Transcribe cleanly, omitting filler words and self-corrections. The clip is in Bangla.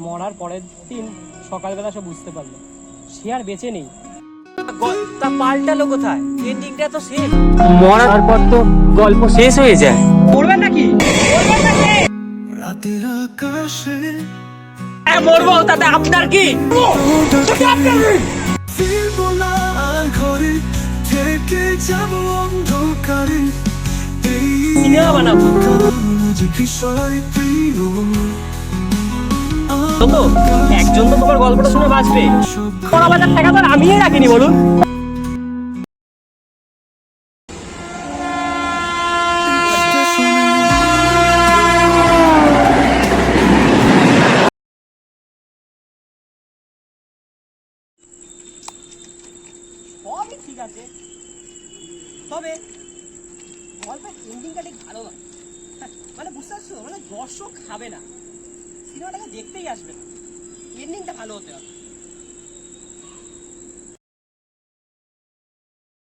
মরার পরের দিন সকালবেলা সে বুঝতে পারলো সে আর বেঁচে নেই। তা পাল্টালো কোথায়? এন্ডিংটা তো সেম। মরার পর তো গল্প শেষ হয়ে যায়। করবেন নাকি? রাতের আকাশে মরবো, তাতে আপনার কি? ফিরবো না আর ঘরে থেকে যাবো অন্ধকারে। সিনেমা বানাবো যে বিষয় প্রিয় তো একজন তো তোমার গল্পটা শুনে বাঁচবে। পড়া বাজার টাকা তো আর আমিই রাখিনি বলুন। সবই ঠিক আছে, তবে গল্পের এন্ডিংটা ঠিক ভালো না। মানে বুঝতে পারছো, মানে দর্শক খাবে না, সিনেমাটাকে দেখতেই আসবে না, এন্ডিংটা ভালো হতে হবে।